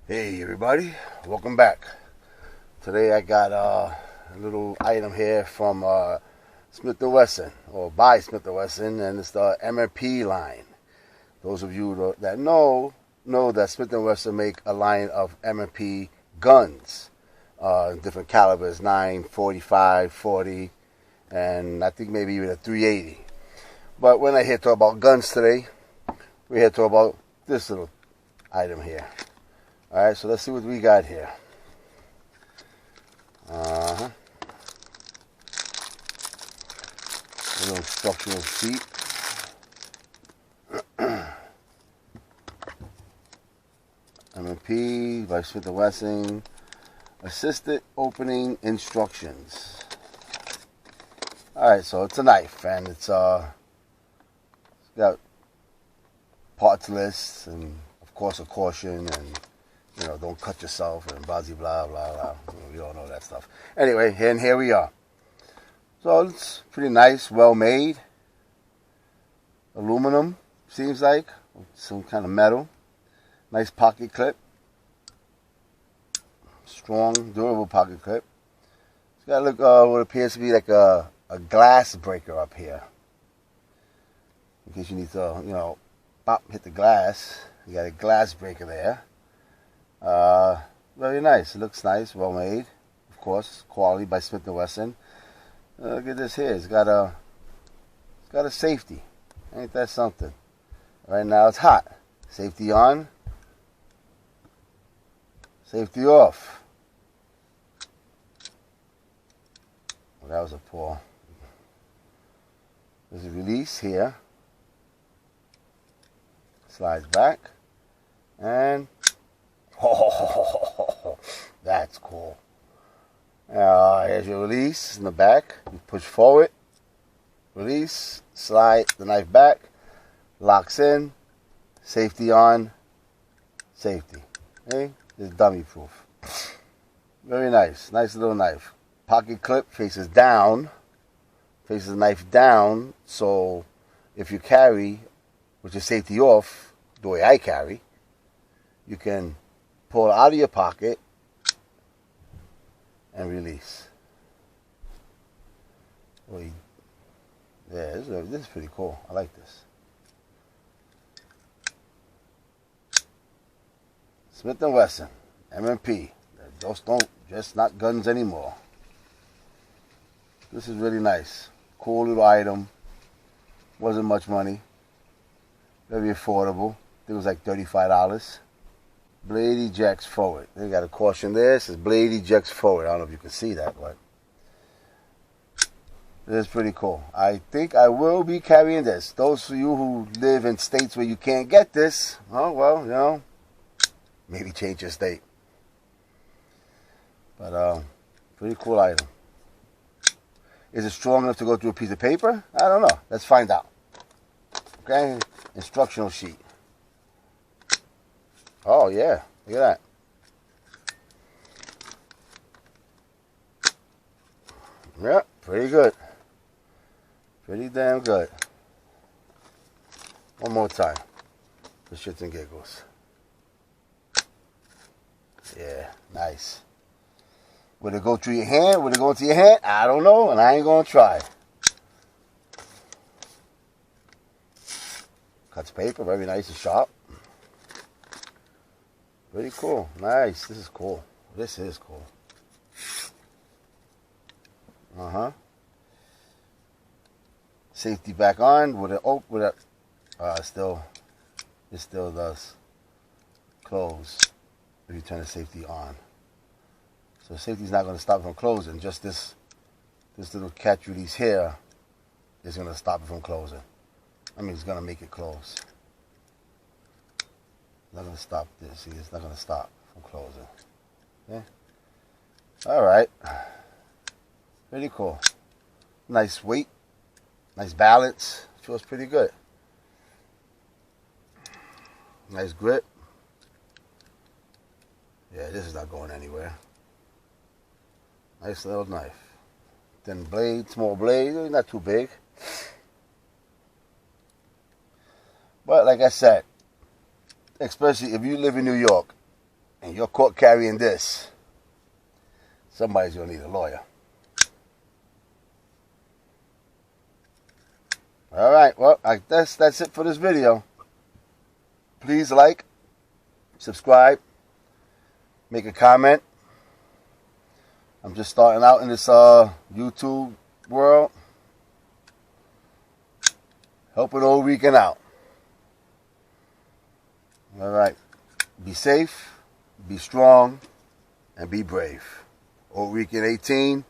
Hey everybody, welcome back. Today I got a little item here from Smith & Wesson, or by Smith & Wesson, and it's the M&P line. Those of you that know that Smith & Wesson make a line of M&P guns, different calibers, 9, 45, 40, and I think maybe even a 380. But we're not here to talk about guns today. We're here to talk about this little item here. Alright, so let's see what we got here. A little instructional sheet. M&P by Smith & Wesson. Assisted opening instructions. Alright, so it's a knife, and it's got parts lists, and of course a caution, and don't cut yourself, and blah, blah, blah, blah. We all know that stuff. Anyway, and here we are. So it's pretty nice, well made. Aluminum, seems like. Some kind of metal. Nice pocket clip. Strong, durable pocket clip. It's got what appears to be like a glass breaker up here. In case you need to, pop, hit the glass. You got a glass breaker there. Very nice. It looks nice, well made. Of course, quality by Smith & Wesson. Look at this here. It's got a safety. Ain't that something? Right now it's hot. Safety on. Safety off. Well, that was a pour. There's a release here. Slides back. And oh, that's cool. Here's your release in the back. You push forward, release, slide the knife back, locks in, safety on, safety. Okay? It's dummy proof. Very nice. Nice little knife. Pocket clip faces down, faces the knife down, so if you carry with your safety off, the way I carry, you can pull it out of your pocket and release. Yeah, this is pretty cool. I like this. Smith & Wesson, M&P. Just not guns anymore. This is really nice. Cool little item. Wasn't much money. Very affordable. I think it was like $35. Blade ejects forward. They got a caution there. It says blade ejects forward. I don't know if you can see that, but this is pretty cool. I think I will be carrying this. Those of you who live in states where you can't get this, oh well, maybe change your state. But pretty cool item. Is it strong enough to go through a piece of paper? I don't know. Let's find out. Okay, instructional sheet. Oh, yeah. Look at that. Yep, pretty good. Pretty damn good. One more time. For shits and giggles. Yeah, nice. Would it go through your hand? Would it go into your hand? I don't know, and I ain't going to try. Cuts paper, very nice and sharp. Pretty cool. Nice. This is cool. This is cool. Safety back on. With it still does close if you turn the safety on. So safety's not going to stop it from closing. Just this little catch release here is going to stop it from closing. I mean, it's going to make it close. Not going to stop this. See, it's not going to stop from closing. Okay? Alright. Pretty cool. Nice weight. Nice balance. Feels pretty good. Nice grip. Yeah, this is not going anywhere. Nice little knife. Thin blade, small blade, not too big. But like I said, especially if you live in New York and you're caught carrying this, somebody's going to need a lawyer. All right, well, I guess that's it for this video. Please like, subscribe, make a comment. I'm just starting out in this YouTube world. Helping old Rican out. All right. Be safe, be strong, and be brave. Old Rican 18.